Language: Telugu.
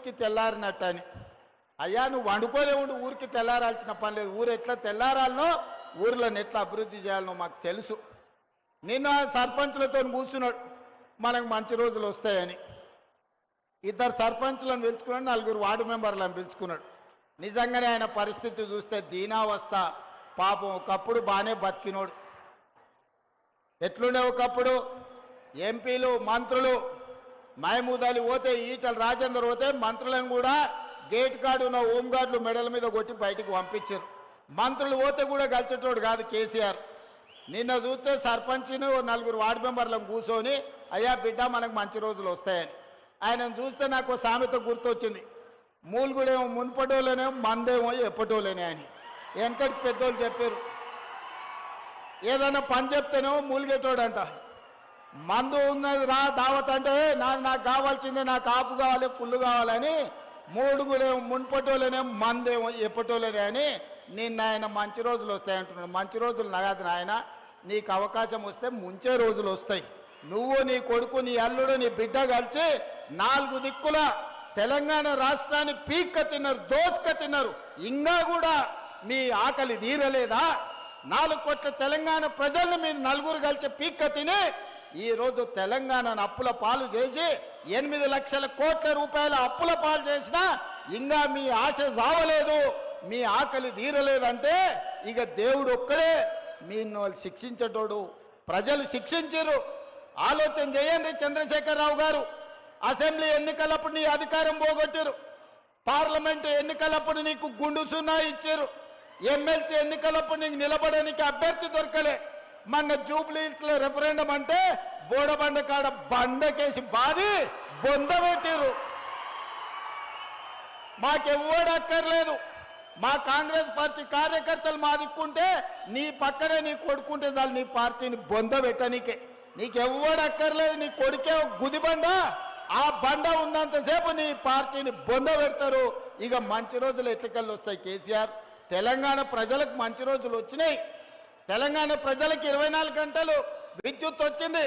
ఊరికి తెల్లారినట్టని. అయ్యా నువ్వు వండుకోలే ఉండు, ఊరికి తెల్లారాల్సిన పని లేదు. ఊరు ఎట్లా తెల్లారాలనో, ఊర్లను ఎట్లా అభివృద్ధి చేయాలనో మాకు తెలుసు. నిన్న సర్పంచ్లతో కూర్చున్నాడు, మనకు మంచి రోజులు వస్తాయని. ఇద్దరు సర్పంచ్లను పిలుచుకున్నాడు, 4 వార్డు మెంబర్లను పిలుచుకున్నాడు. నిజంగానే ఆయన పరిస్థితి చూస్తే దీనావస్థ. పాపం ఒకప్పుడు బాగానే బతికినోడు. ఎట్లుండే ఒకప్పుడు ఎంపీలు మంత్రులు మహమూద్ అలీ పోతే, ఈటల రాజేందర్ పోతే మంత్రులను కూడా గేట్ కాడు ఉన్న హోంగార్డులు మెడల మీద కొట్టి బయటికి పంపించారు. మంత్రులు పోతే కూడా కలిసేటోడు కాదు కేసీఆర్. నిన్న చూస్తే సర్పంచ్ను 4 వార్డు మెంబర్లను కూర్చొని, అయ్యా బిడ్డ మనకు మంచి రోజులు వస్తాయని. ఆయనను చూస్తే నాకు సామెత గుర్తొచ్చింది. మూలుగుడేమో మున్పటోలేనేమో, మందేమో ఎప్పటోలేనే అని వెనకటి పెద్దోళ్ళు చెప్పారు. ఏదైనా పని చెప్తేనేమో మూలిగేటోడంట. మందు ఉన్నది రా దావత్ అంటే, నాకు కావాల్సిందే, నాకు ఆపు కావాలి, ఫుల్ కావాలని. మూడుగుడేమో మున్పటోలేనేమో, మందేమో ఎప్పటోలేనే అని. నిన్న ఆయన మంచి రోజులు వస్తాయంటున్నాడు. మంచి రోజులు నగదు నాయన, నీకు అవకాశం వస్తే ముంచే రోజులు వస్తాయి. నువ్వు, నీ కొడుకు, నీ అల్లుడు, నీ బిడ్డ కలిసి 4 దిక్కుల తెలంగాణ రాష్ట్రాన్ని పీక్క తిన్నారు, దోసుక తిన్నారు. ఇంకా కూడా మీ ఆకలి తీరలేదా? 4 కోట్ల తెలంగాణ ప్రజల్ని మీరు 4 కలిసి పీక్క తిని ఈరోజు తెలంగాణను అప్పుల పాలు చేసి 8 లక్షల కోట్ల రూపాయల అప్పుల పాలు చేసినా ఇంకా మీ ఆశ సావలేదు, మీ ఆకలి తీరలేదంటే ఇక దేవుడు ఒక్కడే మీను శిక్షించేటోడు. ప్రజలు శిక్షించారు. ఆలోచన చేయండి చంద్రశేఖరరావు గారు. అసెంబ్లీ ఎన్నికలప్పుడు నీ అధికారం పోగొట్టారు. పార్లమెంటు ఎన్నికలప్పుడు నీకు గుండు సున్నా ఇచ్చారు. ఎమ్మెల్సీ ఎన్నికలప్పుడు నీకు నిలబడడానికి అభ్యర్థి దొరకలే. మన జూబ్లీహిల్స్ లో రెఫరెండం అంటే బోడబండ కాడ బండకేసి బాది బొంద పెట్టారు. మాకెవ్వడక్కర్లేదు. మా కాంగ్రెస్ పార్టీ కార్యకర్తలు మా దిక్కుంటే, నీ పక్కనే నీ కొడుకుంటే చాలు నీ పార్టీని బొంద పెట్టనీకే. నీకెవ్వడక్కర్లేదు. నీ కొడుకే గుదిబండ, ఆ బండ ఉన్నంతసేపు నీ పార్టీని బొంద పెడతారు. ఇక మంచి రోజులు ఎట్లకెళ్ళి వస్తాయి కేసీఆర్? తెలంగాణ ప్రజలకు మంచి రోజులు వచ్చినాయి. తెలంగాణ ప్రజలకు 24 గంటలు విద్యుత్ వచ్చింది.